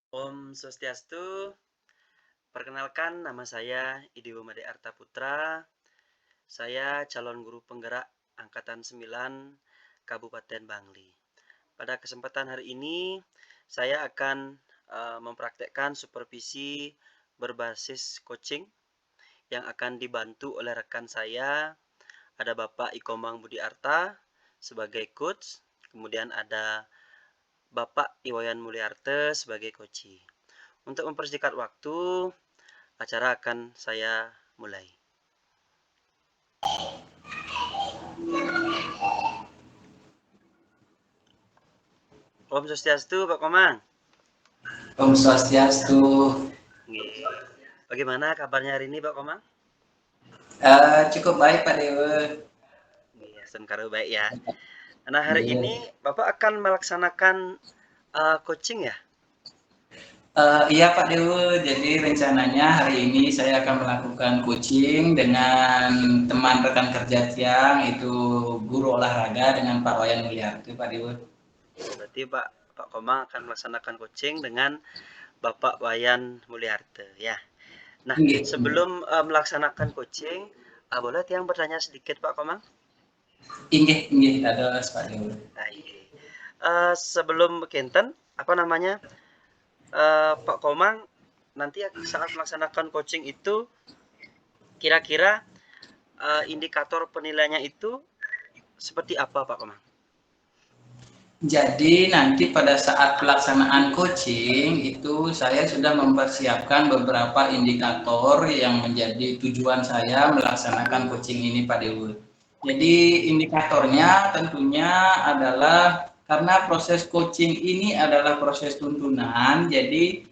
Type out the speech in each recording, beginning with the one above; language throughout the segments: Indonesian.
Om Swastiastu, perkenalkan nama saya Idiwo Made Arta Putra. Saya calon guru penggerak Angkatan 9 Kabupaten Bangli. Pada kesempatan hari ini, saya akan mempraktekkan supervisi berbasis coaching yang akan dibantu oleh rekan saya. Ada Bapak Ikomang Budi Arta sebagai coach, kemudian ada Bapak Iwayan Mulyarte sebagai coach. Untuk mempersingkat waktu, acara akan saya mulai. Om Swastiastu, Pak Komang. Om Swastiastu. Bagaimana kabarnya hari ini, Pak Komang? Cukup baik Pak Dewa. Sengkaru baik ya. Nah, hari ini Bapak akan melaksanakan coaching ya? Iya Pak Dewa, jadi rencananya hari ini saya akan melakukan coaching dengan teman rekan kerja tiang, itu guru olahraga dengan Pak Wayan Mulyarti Pak Dewa. Berarti Pak Komang akan melaksanakan coaching dengan Bapak Wayan Mulyarte ya. Nah, Inggih, sebelum melaksanakan coaching, boleh tiang bertanya sedikit Pak Komang? inggih, ada Pak Dewa. Sebelum Kenten, apa namanya? Pak Komang nanti saat melaksanakan coaching itu kira-kira indikator penilaiannya itu seperti apa Pak Komang? Jadi nanti pada saat pelaksanaan coaching itu saya sudah mempersiapkan beberapa indikator yang menjadi tujuan saya melaksanakan coaching ini Pak Dewa. Jadi indikatornya tentunya adalah karena proses coaching ini adalah proses tuntunan, jadi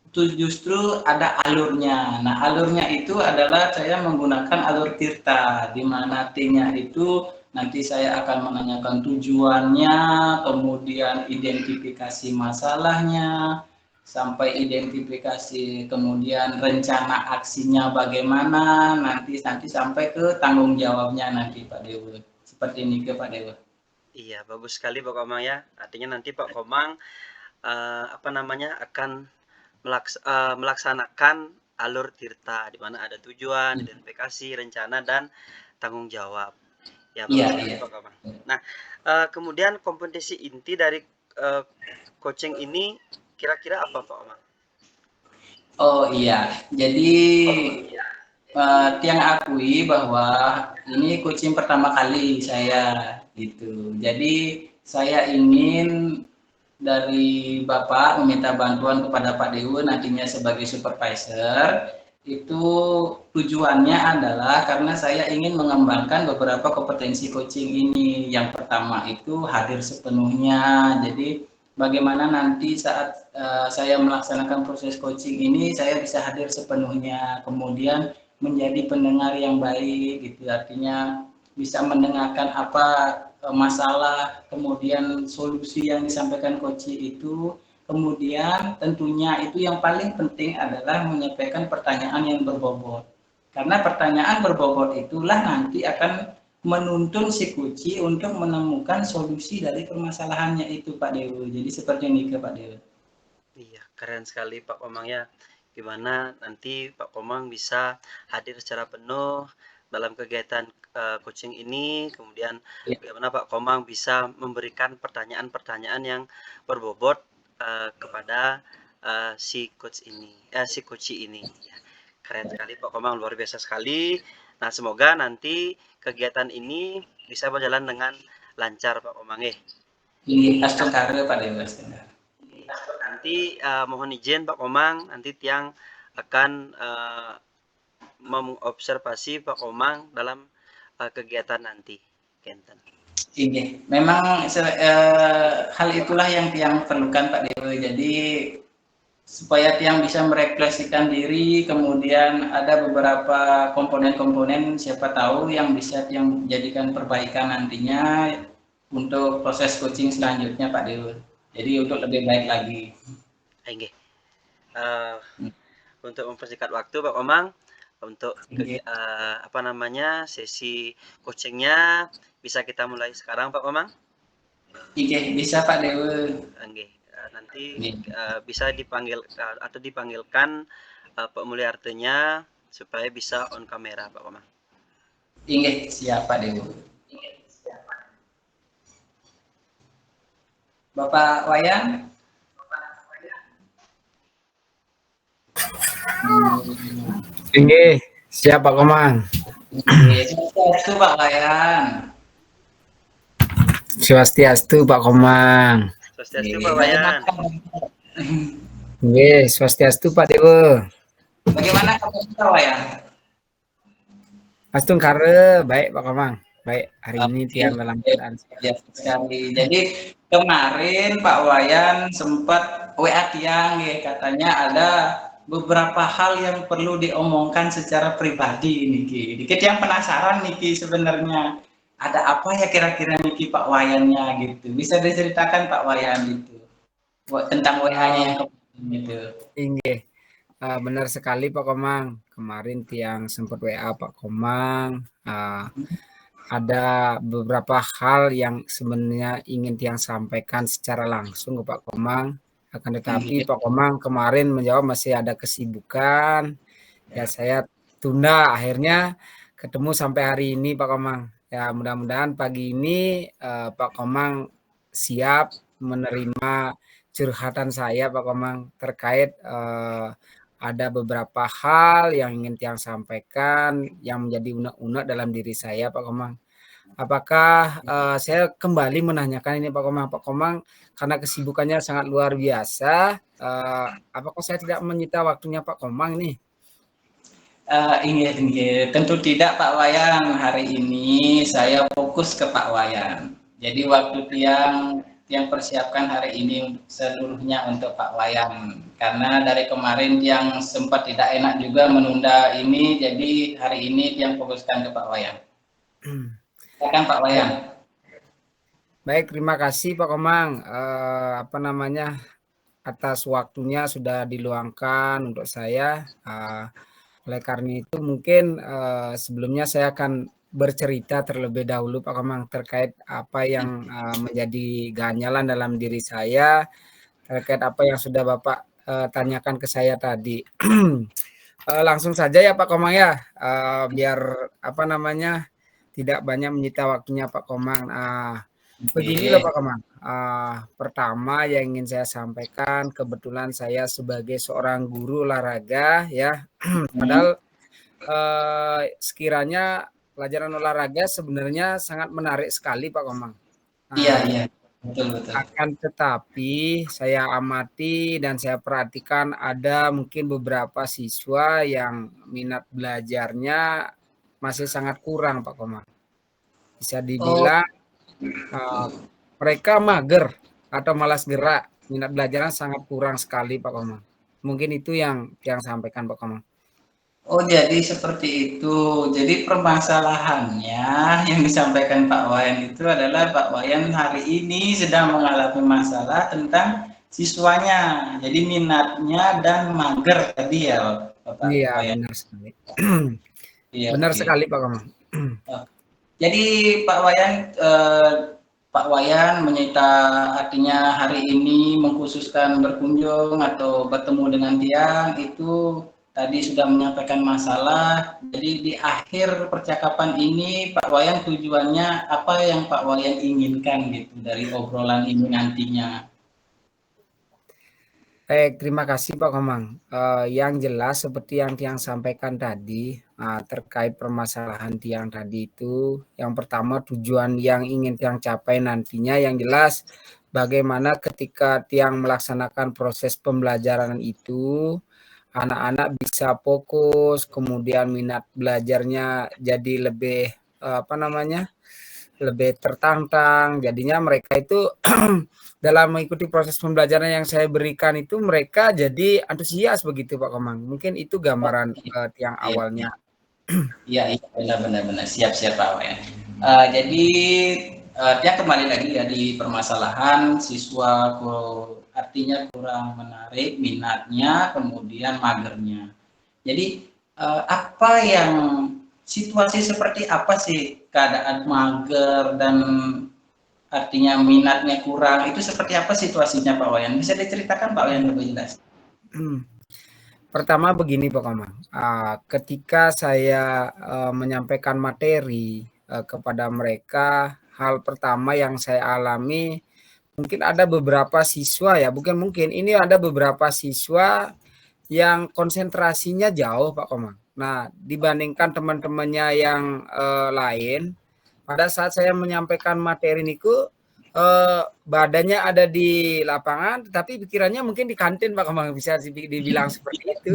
itu justru ada alurnya. Nah, alurnya itu adalah saya menggunakan alur tirta, di mana T-nya itu nanti saya akan menanyakan tujuannya, kemudian identifikasi masalahnya, sampai identifikasi kemudian rencana aksinya bagaimana, nanti sampai ke tanggung jawabnya nanti Pak Dewa. Seperti ini ke Pak Dewa. Iya, bagus sekali Pak Komang ya. Artinya nanti Pak Komang akan melaksanakan alur tirta di mana ada tujuan, identifikasi, rencana dan tanggung jawab. Ya, Iya, bagus sekali iya. Pak Komang. Nah, kemudian kompetensi inti dari coaching ini kira-kira apa Pak Komang? Oh iya, jadi Tiang akui bahwa ini coaching pertama kali saya gitu. Jadi saya ingin dari Bapak meminta bantuan kepada Pak Dewa nantinya sebagai supervisor. Itu tujuannya adalah karena saya ingin mengembangkan beberapa kompetensi coaching ini. Yang pertama itu hadir sepenuhnya. Jadi bagaimana nanti saat saya melaksanakan proses coaching ini saya bisa hadir sepenuhnya. Kemudian menjadi pendengar yang baik gitu, artinya bisa mendengarkan apa masalah, kemudian solusi yang disampaikan coach itu, kemudian tentunya itu yang paling penting adalah menyampaikan pertanyaan yang berbobot, karena pertanyaan berbobot itulah nanti akan menuntun si kuci untuk menemukan solusi dari permasalahannya itu Pak Dewo. Jadi seperti ini ke Pak Dewo. Iya, keren sekali Pak Komang ya. Gimana nanti Pak Komang bisa hadir secara penuh dalam kegiatan coaching ini, kemudian Ya. bagaimana Pak Komang bisa memberikan pertanyaan-pertanyaan yang berbobot kepada si coach ini. Ya, keren sekali Pak Komang, luar biasa sekali. Nah, semoga nanti kegiatan ini bisa berjalan dengan lancar Pak Komang. Ini Astokare Pak Dewo. Nanti mohon izin Pak Komang, nanti Tiang akan mengobservasi Pak Komang dalam kegiatan nanti. Kenten. Ini memang hal itulah yang Tiang perlukan Pak Dewo. Jadi supaya Tiang bisa merefleksikan diri, kemudian ada beberapa komponen-komponen siapa tahu yang bisa Tiang jadikan perbaikan nantinya untuk proses coaching selanjutnya Pak Dewo. Jadi untuk lebih baik lagi. Oke. Untuk mempersingkat waktu Pak Komang, untuk sesi coachingnya bisa kita mulai sekarang Pak Komang. Oke, bisa Pak Dewo. Oke. nanti Iya. bisa dipanggil atau dipanggilkan Pak Mulyartenya supaya bisa on kamera Pak Komang. Inggih, siapa Dewo? Bapak Wayan? Tinggi, siap Pak Komang. Itu Pak Wayan. Swastiastu Pak Komang. Swastiastu Pak Wayan. Nggih, swastiastu Pak Dewa. Bagaimana kabar Pak Wayan? Astung kare, baik Pak Komang. Baik, hari ini tiang dalam keadaan sehat sekali. Jadi kemarin Pak Wayan sempat WA tiang ya, katanya ada beberapa hal yang perlu diomongkan secara pribadi Niki. Dikit yang penasaran Niki sebenarnya ada apa ya kira-kira Niki Pak Wayannya gitu. Bisa diceritakan Pak Wayan gitu tentang WA-nya yang kemarin gitu. Inggih. Benar sekali Pak Komang. Kemarin tiang sempat WA Pak Komang. Ada beberapa hal yang sebenarnya ingin tiang sampaikan secara langsung ke Pak Komang. Akan tetapi Pak Komang kemarin menjawab masih ada kesibukan. Ya saya tunda, akhirnya ketemu sampai hari ini Pak Komang. Ya mudah-mudahan pagi ini Pak Komang siap menerima curhatan saya Pak Komang terkait ada beberapa hal yang ingin tiang sampaikan yang menjadi unek-unek dalam diri saya Pak Komang. Apakah saya kembali menanyakan ini Pak Komang? Pak Komang karena kesibukannya sangat luar biasa, apakah saya tidak menyita waktunya Pak Komang ini? Tentu tidak Pak Wayan. Hari ini saya fokus ke Pak Wayan. Jadi waktu tiang persiapkan hari ini seluruhnya untuk Pak Wayan. Karena dari kemarin yang sempat tidak enak juga menunda ini, jadi hari ini tiang fokuskan ke Pak Wayan. Silakan Pak Wayan. Baik, terima kasih Pak Komang. Atas waktunya sudah diluangkan untuk saya. Oleh karena itu mungkin sebelumnya saya akan bercerita terlebih dahulu Pak Komang terkait apa yang menjadi ganjalan dalam diri saya, terkait apa yang sudah Bapak tanyakan ke saya tadi. Langsung saja ya Pak Komang ya, biar tidak banyak menyita waktunya Pak Komang. Begini loh Pak Komang. Pertama yang ingin saya sampaikan, kebetulan saya sebagai seorang guru olahraga ya, padahal sekiranya pelajaran olahraga sebenarnya sangat menarik sekali Pak Komang. Iya, betul. Akan tetapi saya amati dan saya perhatikan ada mungkin beberapa siswa yang minat belajarnya masih sangat kurang Pak Komang. Bisa dibilang mereka mager atau malas gerak, minat belajarnya sangat kurang sekali Pak Komang. Mungkin itu yang sampaikan Pak Komang. Oh, jadi seperti itu. Jadi permasalahannya yang disampaikan Pak Wayan itu adalah Pak Wayan hari ini sedang mengalami masalah tentang siswanya. Jadi minatnya dan mager tadi ya, Bapak Iya, Wayan. benar sekali. Iya, benar oke. sekali Pak Komang. Jadi Pak Wayan menyita artinya hari ini mengkhususkan berkunjung atau bertemu dengan tiang itu tadi sudah menyampaikan masalah. Jadi di akhir percakapan ini Pak Wayan tujuannya apa yang Pak Wayan inginkan gitu dari obrolan ini nantinya. Baik, terima kasih Pak Komang. Yang jelas seperti yang Tiang sampaikan tadi terkait permasalahan Tiang tadi itu, yang pertama tujuan yang ingin Tiang capai nantinya yang jelas bagaimana ketika Tiang melaksanakan proses pembelajaran itu, anak-anak bisa fokus, kemudian minat belajarnya jadi lebih lebih tertantang. Jadinya mereka itu dalam mengikuti proses pembelajaran yang saya berikan itu mereka jadi antusias begitu Pak Komang. Mungkin itu gambaran tiang awalnya. Iya, benar. Siap Pak Wayan. Jadi dia kembali lagi ya di permasalahan siswa artinya kurang menarik minatnya, kemudian magernya. Jadi apa yang situasi seperti apa sih keadaan mager dan artinya minatnya kurang, itu seperti apa situasinya Pak Wayan? Bisa diceritakan Pak Wayan lebih jelas? Pertama begini Pak Komang, ketika saya menyampaikan materi kepada mereka, hal pertama yang saya alami, mungkin ada beberapa siswa ya, ini ada beberapa siswa yang konsentrasinya jauh Pak Komang. Nah, dibandingkan teman-temannya yang lain, pada saat saya menyampaikan materi niku, badannya ada di lapangan, tetapi pikirannya mungkin di kantin Pak Komang, bisa dibilang seperti itu.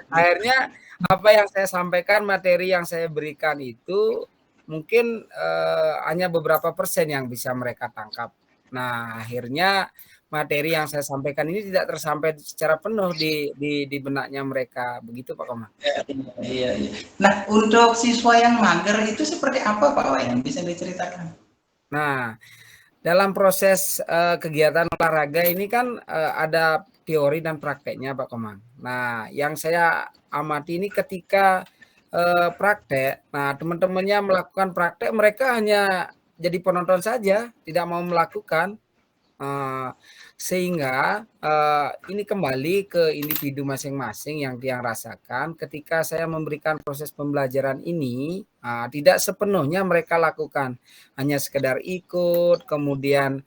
Akhirnya apa yang saya sampaikan, materi yang saya berikan itu mungkin hanya beberapa persen yang bisa mereka tangkap. Nah, akhirnya materi yang saya sampaikan ini tidak tersampai secara penuh di benaknya mereka, begitu Pak Komang. Iya. Nah, untuk siswa yang mager itu seperti apa Pak Wayan? Bisa diceritakan? Nah, dalam proses kegiatan olahraga ini kan ada teori dan prakteknya Pak Komang. Nah, yang saya amati ini ketika praktek, nah teman-temannya melakukan praktek, mereka hanya jadi penonton saja, tidak mau melakukan. Sehingga ini kembali ke individu masing-masing yang rasakan ketika saya memberikan proses pembelajaran ini, tidak sepenuhnya mereka lakukan, hanya sekedar ikut, kemudian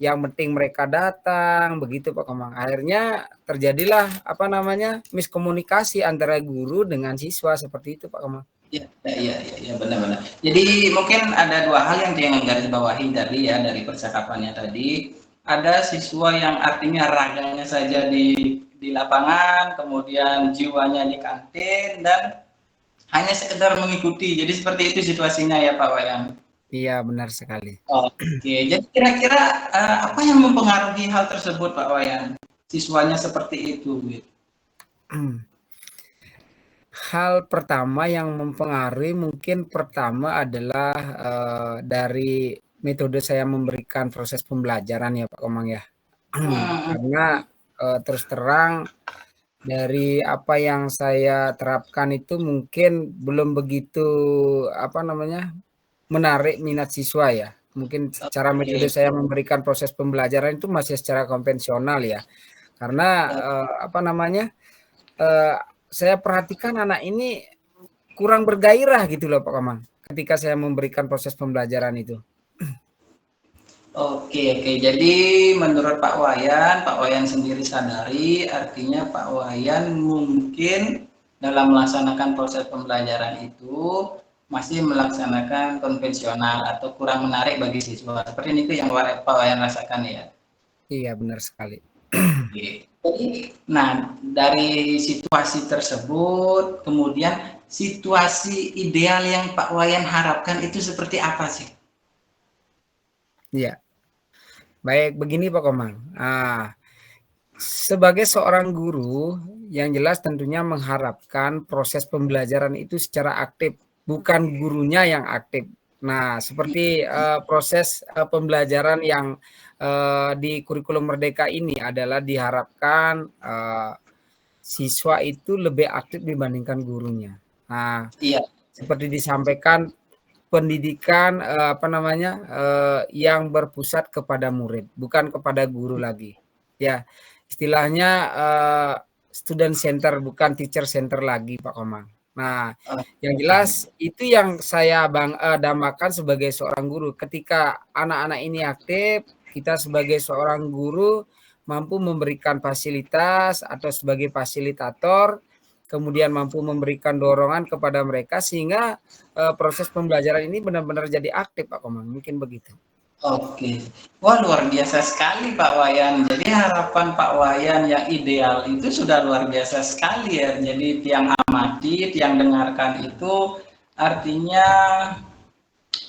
yang penting mereka datang, begitu Pak Komang. Akhirnya terjadilah miskomunikasi antara guru dengan siswa, seperti itu Pak Komang. Iya, benar-benar. Jadi mungkin ada dua hal yang garis bawahi dari percakapannya tadi. Ada siswa yang artinya raganya saja di lapangan, kemudian jiwanya di kantin, dan hanya sekedar mengikuti. Jadi seperti itu situasinya ya Pak Wayan. Iya, benar sekali. Oke, jadi kira-kira apa yang mempengaruhi hal tersebut Pak Wayan? Siswanya seperti itu gitu. Hal pertama yang mempengaruhi mungkin pertama adalah dari metode saya memberikan proses pembelajaran ya Pak Komang ya. Karena terus terang dari apa yang saya terapkan itu mungkin belum begitu menarik minat siswa ya. Mungkin cara metode saya memberikan proses pembelajaran itu masih secara konvensional ya. Karena saya perhatikan anak ini kurang bergairah gitu loh Pak Komang, ketika saya memberikan proses pembelajaran itu. Oke. Jadi menurut Pak Wayan sendiri sadari artinya Pak Wayan mungkin dalam melaksanakan proses pembelajaran itu masih melaksanakan konvensional atau kurang menarik bagi siswa. Seperti itu yang Pak Wayan rasakan ya? Iya, benar sekali. Nah, dari situasi tersebut, kemudian situasi ideal yang Pak Wayan harapkan itu seperti apa sih? Iya. Baik, begini Pak Komang. Sebagai seorang guru, yang jelas tentunya mengharapkan proses pembelajaran itu secara aktif, bukan gurunya yang aktif. Nah, seperti proses pembelajaran yang di kurikulum Merdeka ini adalah diharapkan siswa itu lebih aktif dibandingkan gurunya. Nah, seperti disampaikan, pendidikan yang berpusat kepada murid, bukan kepada guru lagi. Ya, istilahnya student center, bukan teacher center lagi Pak Komang. Nah, yang jelas itu yang saya dambakan sebagai seorang guru. Ketika anak-anak ini aktif, kita sebagai seorang guru mampu memberikan fasilitas atau sebagai fasilitator, kemudian mampu memberikan dorongan kepada mereka sehingga proses pembelajaran ini benar-benar jadi aktif Pak Komang, mungkin begitu. Oke, wah luar biasa sekali Pak Wayan. Jadi harapan Pak Wayan yang ideal itu sudah luar biasa sekali ya. Jadi tiang amati, tiang dengarkan itu artinya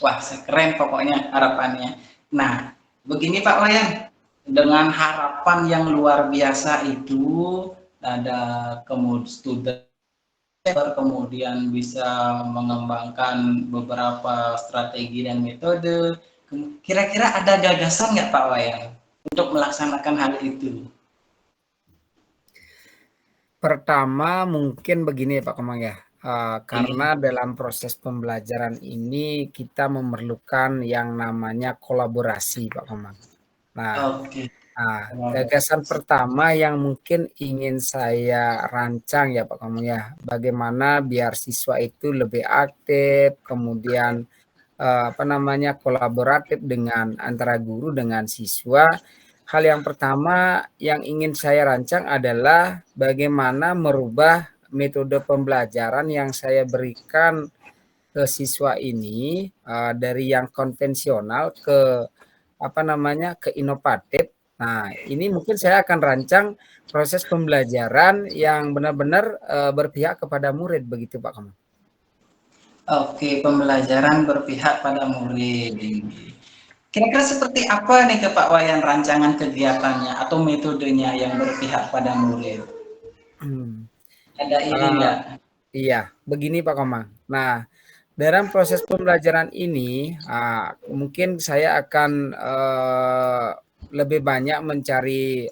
wah keren pokoknya harapannya. Nah, begini Pak Wayan, dengan harapan yang luar biasa itu ada student kemudian bisa mengembangkan beberapa strategi dan metode. Kira-kira ada gagasan nggak Pak Wayan untuk melaksanakan hal itu? Pertama mungkin begini Pak Komang ya, karena dalam proses pembelajaran ini kita memerlukan yang namanya kolaborasi, Pak Komang. Nah, Oke. gagasan pertama yang mungkin ingin saya rancang ya Pak Komang ya, bagaimana biar siswa itu lebih aktif, kemudian kolaboratif dengan antara guru dengan siswa. Hal yang pertama yang ingin saya rancang adalah bagaimana merubah metode pembelajaran yang saya berikan ke siswa ini dari yang konvensional ke ke inovatif. Nah, ini mungkin saya akan rancang proses pembelajaran yang benar-benar berpihak kepada murid begitu Pak Komang. Oke, pembelajaran berpihak pada murid. Kira-kira seperti apa nih ke Pak Wayan rancangan kegiatannya atau metodenya yang berpihak pada murid? Ada ide nggak? Iya, begini Pak Komang. Nah, dalam proses pembelajaran ini, mungkin saya akan lebih banyak mencari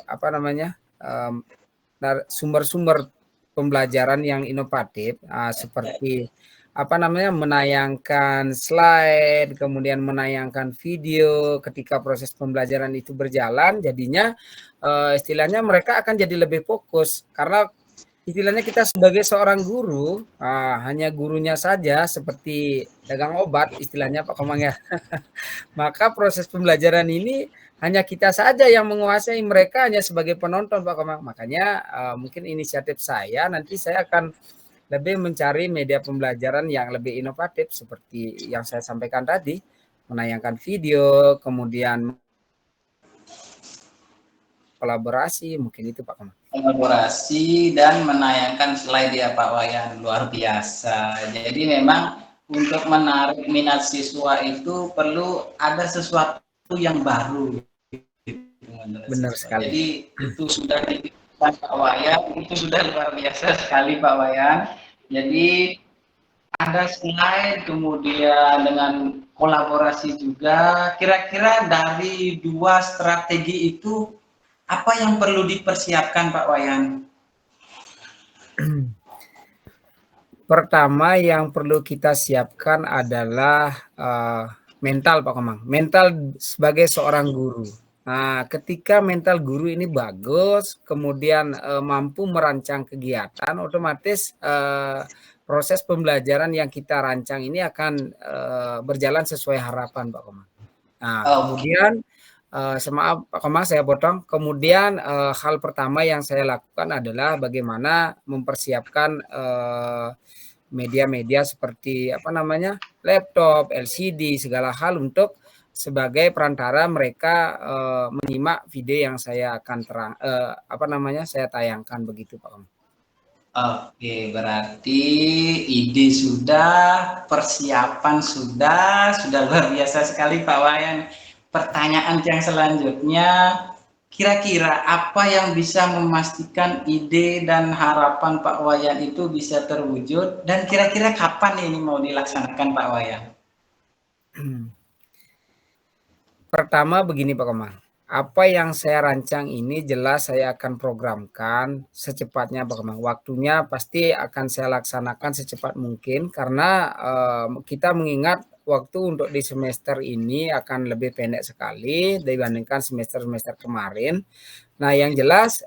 sumber-sumber pembelajaran yang inovatif, seperti menayangkan slide, kemudian menayangkan video ketika proses pembelajaran itu berjalan. Jadinya istilahnya mereka akan jadi lebih fokus karena istilahnya kita sebagai seorang guru hanya gurunya saja seperti dagang obat istilahnya Pak Komang ya. Maka proses pembelajaran ini hanya kita saja yang menguasai, mereka hanya sebagai penonton Pak Komang. Makanya mungkin inisiatif saya nanti saya akan lebih mencari media pembelajaran yang lebih inovatif seperti yang saya sampaikan tadi, menayangkan video, kemudian kolaborasi, mungkin itu Pak Komang. Kolaborasi dan menayangkan slide ya Pak Wayan, luar biasa. Jadi memang untuk menarik minat siswa itu perlu ada sesuatu yang baru. Benar sekali. Jadi itu sudah dilakukan Pak Wayan, itu sudah luar biasa sekali Pak Wayan. Jadi ada slide, kemudian dengan kolaborasi juga. Kira-kira dari dua strategi itu apa yang perlu dipersiapkan Pak Wayan? Pertama yang perlu kita siapkan adalah mental Pak Komang. Mental sebagai seorang guru. Nah, ketika mental guru ini bagus, kemudian mampu merancang kegiatan, otomatis proses pembelajaran yang kita rancang ini akan berjalan sesuai harapan Pak Komang. Nah, kemudian maaf Pak Komang saya potong. Kemudian hal pertama yang saya lakukan adalah bagaimana mempersiapkan media-media seperti laptop, LCD, segala hal untuk sebagai perantara mereka menyimak video yang saya akan saya tayangkan begitu Pak Komang. Oke, berarti ide sudah, persiapan sudah luar biasa sekali Pak Wayan. Pertanyaan yang selanjutnya, kira-kira apa yang bisa memastikan ide dan harapan Pak Wayan itu bisa terwujud dan kira-kira kapan ini mau dilaksanakan Pak Wayan? Pertama begini Pak Komang, apa yang saya rancang ini jelas saya akan programkan secepatnya Pak Komang. Waktunya pasti akan saya laksanakan secepat mungkin karena kita mengingat waktu untuk di semester ini akan lebih pendek sekali dibandingkan semester-semester kemarin. Nah yang jelas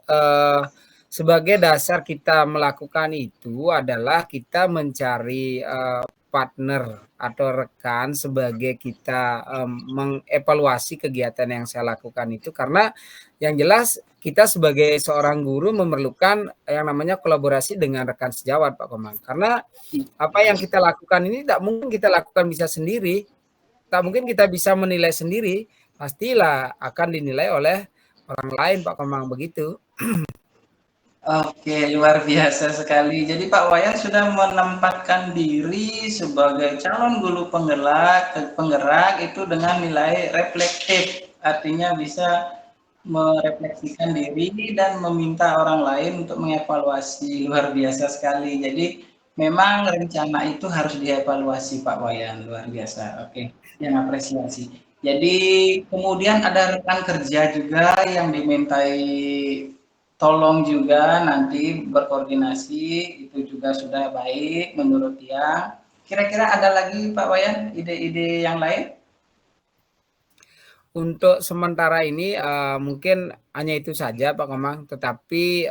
sebagai dasar kita melakukan itu adalah kita mencari partner atau rekan sebagai kita mengevaluasi kegiatan yang saya lakukan itu, karena yang jelas kita sebagai seorang guru memerlukan yang namanya kolaborasi dengan rekan sejawat Pak Komang, karena apa yang kita lakukan ini tidak mungkin kita lakukan bisa sendiri, tak mungkin kita bisa menilai sendiri, pastilah akan dinilai oleh orang lain Pak Komang begitu. Oke, luar biasa sekali. Jadi Pak Wayan sudah menempatkan diri sebagai calon guru penggerak itu dengan nilai reflektif. Artinya bisa merefleksikan diri dan meminta orang lain untuk mengevaluasi. Luar biasa sekali. Jadi memang rencana itu harus dievaluasi Pak Wayan. Luar biasa. Oke, yang apresiasi. Jadi kemudian ada rekan kerja juga yang dimintai tolong juga nanti berkoordinasi, itu juga sudah baik menurut Tiang. Kira-kira ada lagi Pak Wayan ide-ide yang lain? Untuk sementara ini mungkin hanya itu saja Pak Komang, tetapi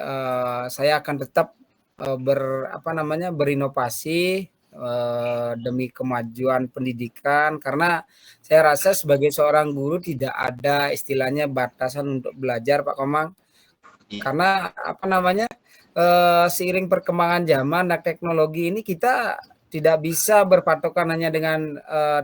saya akan tetap berinovasi demi kemajuan pendidikan, karena saya rasa sebagai seorang guru tidak ada istilahnya batasan untuk belajar Pak Komang, karena seiring perkembangan zaman dan teknologi ini kita tidak bisa berpatokan hanya dengan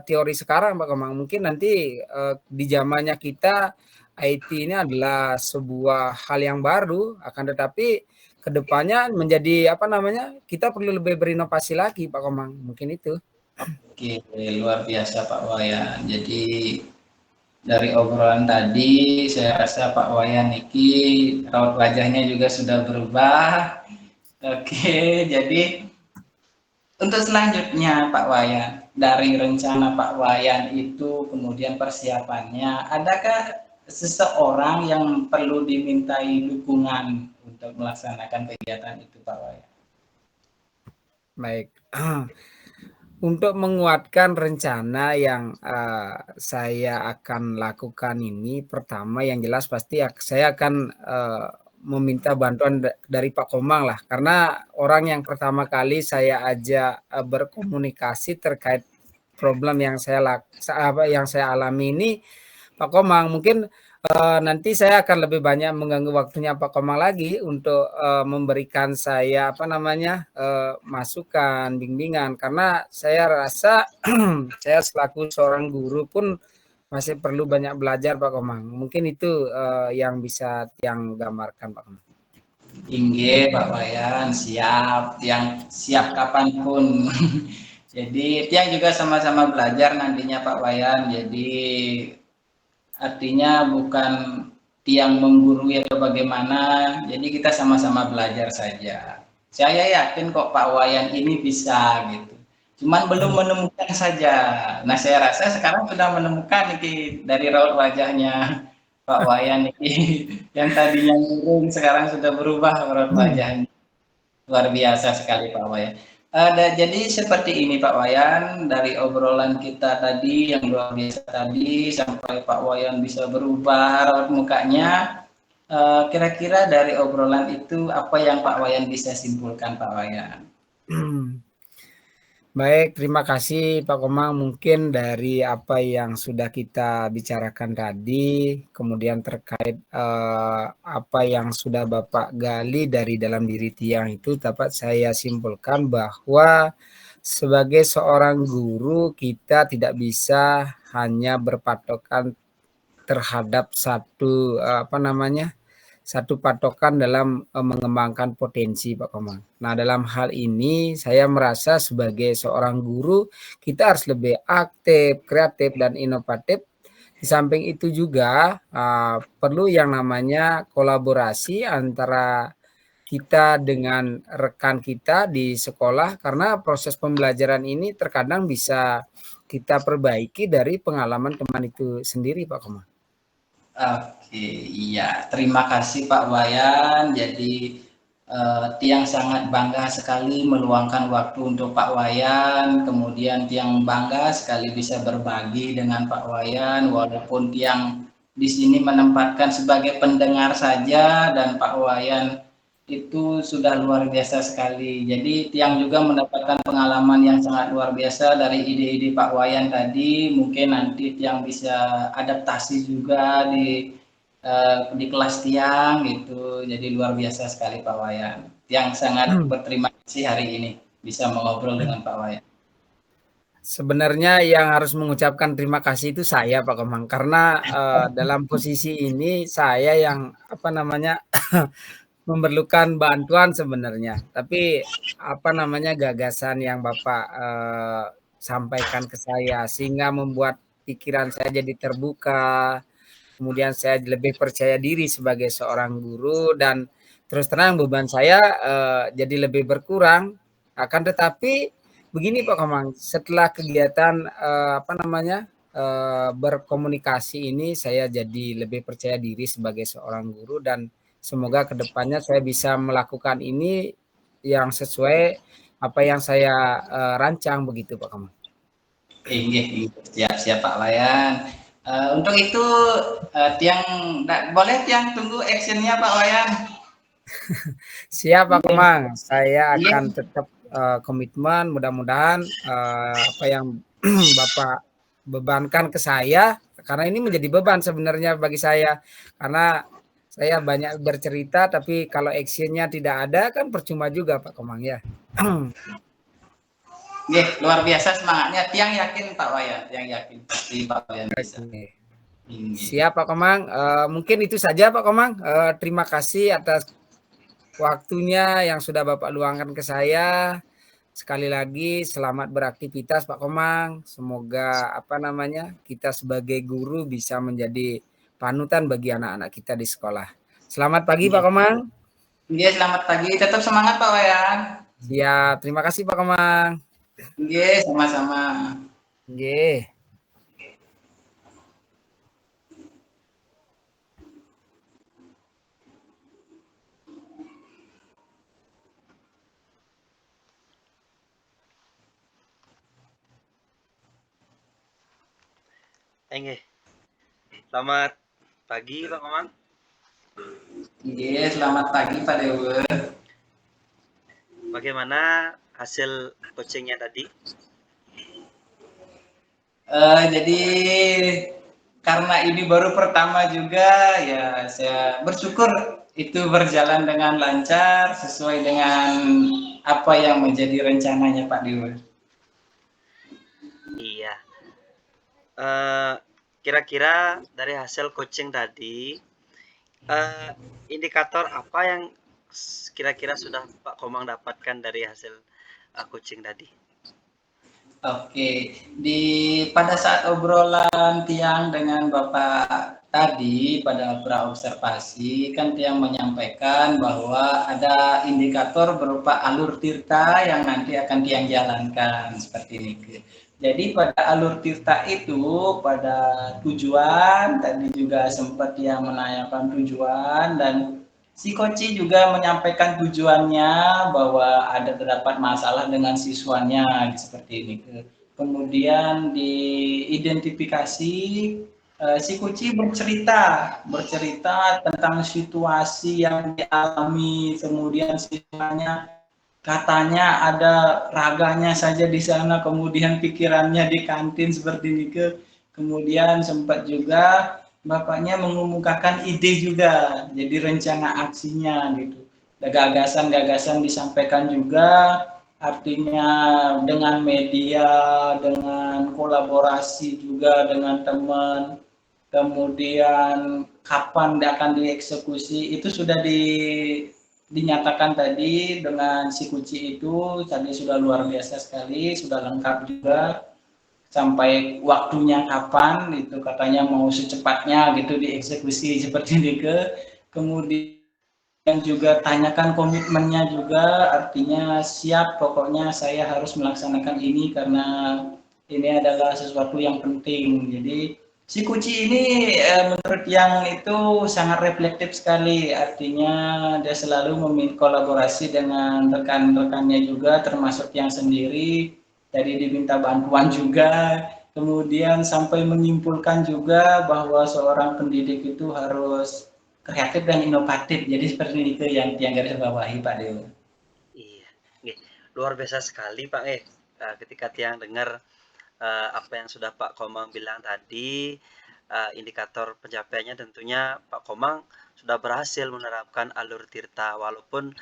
teori sekarang Pak Komang. Mungkin nanti di zamannya kita IT ini adalah sebuah hal yang baru, akan tetapi kedepannya menjadi kita perlu lebih berinovasi lagi Pak Komang. Mungkin itu. Oke, luar biasa Pak Wayan. Jadi dari obrolan tadi saya rasa Pak Wayan Niki raut wajahnya juga sudah berubah. Oke, jadi untuk selanjutnya Pak Wayan, dari rencana Pak Wayan itu kemudian persiapannya, adakah seseorang yang perlu dimintai dukungan untuk melaksanakan kegiatan itu Pak Wayan? Baik. Untuk menguatkan rencana yang saya akan lakukan ini, pertama yang jelas pasti saya akan meminta bantuan dari Pak Komang lah, karena orang yang pertama kali saya ajak berkomunikasi terkait problem yang saya alami ini Pak Komang. Mungkin nanti saya akan lebih banyak mengganggu waktunya Pak Komang lagi untuk memberikan saya masukan, bimbingan, karena saya rasa saya selaku seorang guru pun masih perlu banyak belajar Pak Komang. Mungkin itu yang bisa Tiang gambarkan Pak Komang. Tinggi Pak Wayan, siap, yang siap kapanpun. Jadi Tiang juga sama-sama belajar nantinya Pak Wayan. Jadi artinya bukan Tiang menggurui atau bagaimana, jadi kita sama-sama belajar saja. Saya yakin kok Pak Wayan ini bisa gitu. Cuman belum menemukan saja. Nah saya rasa sekarang sudah menemukan nih dari raut wajahnya Pak Wayan ini yang tadinya murung sekarang sudah berubah raut wajahnya. Luar biasa sekali Pak Wayan. Jadi seperti ini Pak Wayan, dari obrolan kita tadi yang luar biasa tadi sampai Pak Wayan bisa berubah raut mukanya, kira-kira dari obrolan itu apa yang Pak Wayan bisa simpulkan Pak Wayan? Baik, terima kasih Pak Komang. Mungkin dari apa yang sudah kita bicarakan tadi, kemudian terkait apa yang sudah Bapak gali dari dalam diri Tiang itu, dapat saya simpulkan bahwa sebagai seorang guru kita tidak bisa hanya berpatokan terhadap satu satu patokan dalam mengembangkan potensi Pak Komang. Nah, dalam hal ini saya merasa sebagai seorang guru kita harus lebih aktif, kreatif, dan inovatif. Di samping itu juga perlu yang namanya kolaborasi antara kita dengan rekan kita di sekolah, karena proses pembelajaran ini terkadang bisa kita perbaiki dari pengalaman teman itu sendiri Pak Komang. Oke, iya. Terima kasih Pak Wayan. Jadi Tiang sangat bangga sekali meluangkan waktu untuk Pak Wayan. Kemudian Tiang bangga sekali bisa berbagi dengan Pak Wayan, walaupun Tiang di sini menempatkan sebagai pendengar saja dan Pak Wayan itu sudah luar biasa sekali. Jadi Tiang juga mendapatkan pengalaman yang sangat luar biasa dari ide-ide Pak Wayan tadi. Mungkin nanti Tiang bisa adaptasi juga di kelas Tiang gitu. Jadi luar biasa sekali Pak Wayan. Tiang sangat berterima kasih hari ini bisa mengobrol dengan Pak Wayan. Sebenarnya yang harus mengucapkan terima kasih itu saya Pak Komang, karena dalam posisi ini saya yang memerlukan bantuan sebenarnya, tapi gagasan yang Bapak sampaikan ke saya sehingga membuat pikiran saya jadi terbuka, kemudian saya lebih percaya diri sebagai seorang guru, dan terus terang beban saya jadi lebih berkurang. Akan tetapi begini Pak Komang, setelah kegiatan berkomunikasi ini saya jadi lebih percaya diri sebagai seorang guru, dan semoga kedepannya saya bisa melakukan ini yang sesuai apa yang saya rancang begitu Pak Komang. Iya, siap Pak Wayan. Untuk itu Tiang boleh Tiang tunggu actionnya Pak Wayan. Siap Pak Komang, saya Iya. akan tetap komitmen, mudah-mudahan apa yang Bapak bebankan ke saya, karena ini menjadi beban sebenarnya bagi saya, karena saya banyak bercerita tapi kalau actionnya tidak ada kan percuma juga Pak Komang ya. Luar biasa semangatnya. Tiang yakin Pak Wayan, Tiang yakin pasti Pak Wayan bisa. Oke. Iya. Siap Pak Komang, mungkin itu saja Pak Komang. Terima kasih atas waktunya yang sudah Bapak luangkan ke saya. Sekali lagi selamat beraktivitas Pak Komang. Semoga kita sebagai guru bisa menjadi panutan bagi anak-anak kita di sekolah. Selamat pagi Pak Komang. Iya, selamat pagi. Tetap semangat Pak Wayan. Siap, terima kasih Pak Komang. Iya, sama-sama. Nggih. Selamat pagi Pak Komang. Iya, selamat pagi Pak Dewa. Bagaimana hasil coachingnya tadi? Jadi karena ini baru pertama juga, ya saya bersyukur itu berjalan dengan lancar sesuai dengan apa yang menjadi rencananya Pak Dewa. Iya. Kira-kira dari hasil coaching tadi, indikator apa yang kira-kira sudah Pak Komang dapatkan dari hasil coaching tadi? Oke, pada saat obrolan Tiang dengan Bapak tadi pada praobservasi kan Tiang menyampaikan bahwa ada indikator berupa alur tirta yang nanti akan Tiang jalankan seperti ini. Jadi pada alur tirta itu pada tujuan tadi juga sempat Tiang menanyakan tujuan dan si Koci juga menyampaikan tujuannya bahwa ada terdapat masalah dengan siswanya seperti ini. Kemudian diidentifikasi si Koci bercerita tentang situasi yang dialami, kemudian siswanya katanya ada raganya saja di sana, kemudian pikirannya di kantin seperti ini. Kemudian sempat juga Bapaknya mengemukakan ide juga, jadi rencana aksinya gitu. Gagasan-gagasan disampaikan juga, artinya dengan media, dengan kolaborasi juga dengan teman, kemudian kapan akan dieksekusi, itu sudah dinyatakan tadi dengan si Kuci itu, tadi sudah luar biasa sekali, sudah lengkap juga. Sampai waktunya kapan itu katanya mau secepatnya gitu dieksekusi seperti ini. Kemudian juga tanyakan komitmennya juga, artinya siap pokoknya saya harus melaksanakan ini karena ini adalah sesuatu yang penting. Jadi si Kuci ini menurut yang itu sangat reflektif sekali, artinya dia selalu meminta kolaborasi dengan rekan-rekannya juga termasuk yang sendiri. Jadi diminta bantuan juga, kemudian sampai menyimpulkan juga bahwa seorang pendidik itu harus kreatif dan inovatif. Jadi seperti itu yang garis bawahi Pak Dewa. Iya, luar biasa sekali Pak. Ketika Tiang dengar apa yang sudah Pak Komang bilang tadi, indikator pencapaiannya tentunya Pak Komang sudah berhasil menerapkan alur tirta, walaupun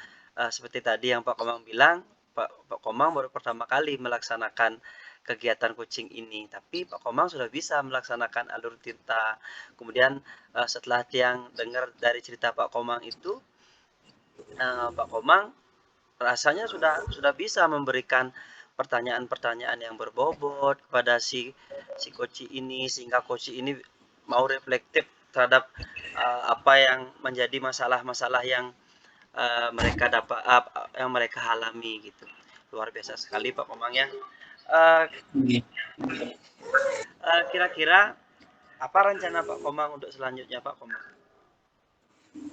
seperti tadi yang Pak Komang bilang, Pak Komang baru pertama kali melaksanakan kegiatan coaching ini, tapi Pak Komang sudah bisa melaksanakan alur tirta. Kemudian setelah Tiang dengar dari cerita Pak Komang itu, Pak Komang rasanya sudah bisa memberikan pertanyaan-pertanyaan yang berbobot kepada si Koci ini, sehingga Koci ini mau reflektif terhadap apa yang menjadi masalah-masalah yang yang mereka alami gitu. Luar biasa sekali Pak Komang ya. Kira-kira apa rencana Pak Komang untuk selanjutnya Pak Komang?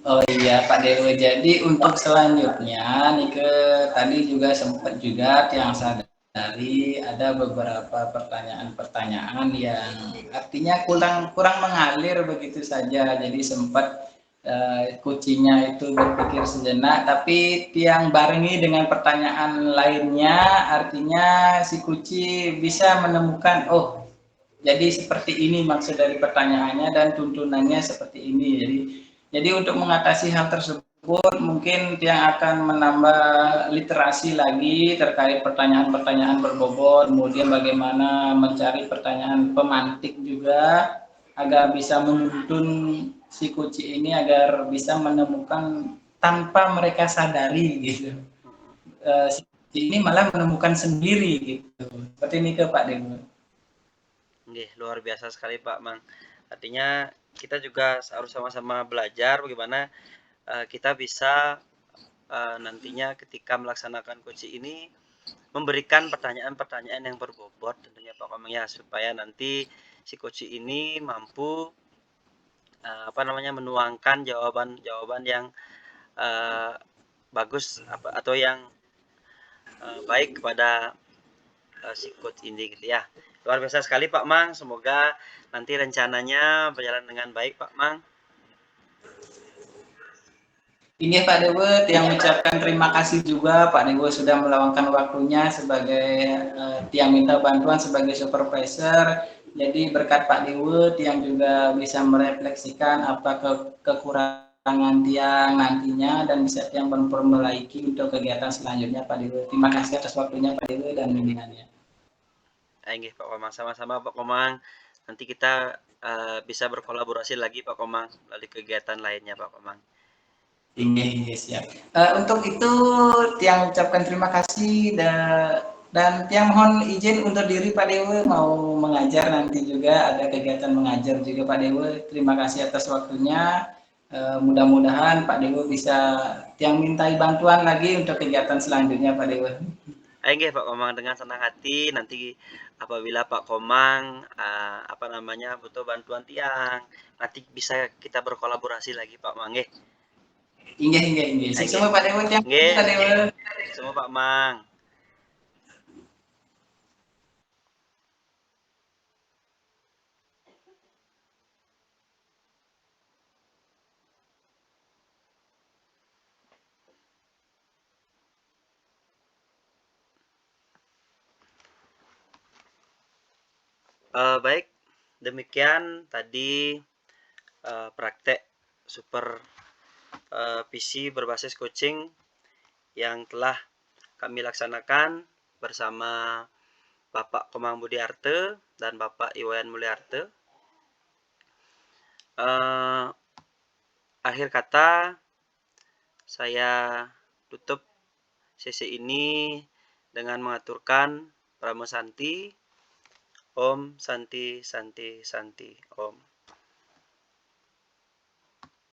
Oh iya Pak Dewa, jadi untuk selanjutnya nih ke tadi juga sempat juga yang sadari ada beberapa pertanyaan-pertanyaan yang artinya kurang kurang mengalir begitu saja. Jadi sempat kucingnya itu berpikir sejenak, tapi yang barengi dengan pertanyaan lainnya, artinya si kucing bisa menemukan, oh jadi seperti ini maksud dari pertanyaannya dan tuntunannya seperti ini. Jadi untuk mengatasi hal tersebut mungkin yang akan menambah literasi lagi terkait pertanyaan-pertanyaan berbobot, kemudian bagaimana mencari pertanyaan pemantik juga agar bisa menuntun si kucing ini agar bisa menemukan tanpa mereka sadari gitu. Si kucing ini malah menemukan sendiri gitu. Seperti ini ke Pak Dewa. Nggih, luar biasa sekali Pak Mang. Artinya kita juga harus sama-sama belajar bagaimana kita bisa nantinya ketika melaksanakan coaching ini memberikan pertanyaan-pertanyaan yang berbobot tentunya Pak Komang ya, supaya nanti si coaching ini mampu menuangkan jawaban-jawaban yang bagus atau yang baik kepada si coach ini gitu ya. Luar biasa sekali Pak Mang, semoga nanti rencananya berjalan dengan baik Pak Mang. Ini Pak Dewa yang mengucapkan terima kasih juga Pak Dewa sudah meluangkan waktunya sebagai tiang minta bantuan sebagai supervisor. Jadi berkat Pak Dewa tiang juga bisa merefleksikan apa kekurangan tiang nantinya dan bisa tiang memperbaiki untuk kegiatan selanjutnya Pak Dewa. Terima kasih atas waktunya Pak Dewa dan bimbingannya. Nggih Pak Komang, sama-sama Pak Komang. Nanti kita bisa berkolaborasi lagi Pak Komang melalui kegiatan lainnya Pak Komang. Ini siap. Untuk itu tiang ucapkan terima kasih dan tiang mohon izin untuk diri Pak Dewa mau mengajar nanti juga ada kegiatan mengajar juga Pak Dewa. Terima kasih atas waktunya. Mudah-mudahan Pak Dewa bisa tiang mintai bantuan lagi untuk kegiatan selanjutnya Pak Dewa. Nggih Pak Komang, dengan senang hati nanti apabila Pak Komang butuh bantuan tiang, nanti bisa kita berkolaborasi lagi Pak Mang nggih. Inggih. Nggih. Semua Pak Dewa tiang Nggih, Pak Dewa. semua Pak Mang. Baik, demikian tadi praktek visi berbasis coaching yang telah kami laksanakan bersama Bapak Komang Budiarte dan Bapak Iwayan Mulyarte. Akhir kata, saya tutup sesi ini dengan mengaturkan Pramo Santi, Om Santi Santi Santi Om.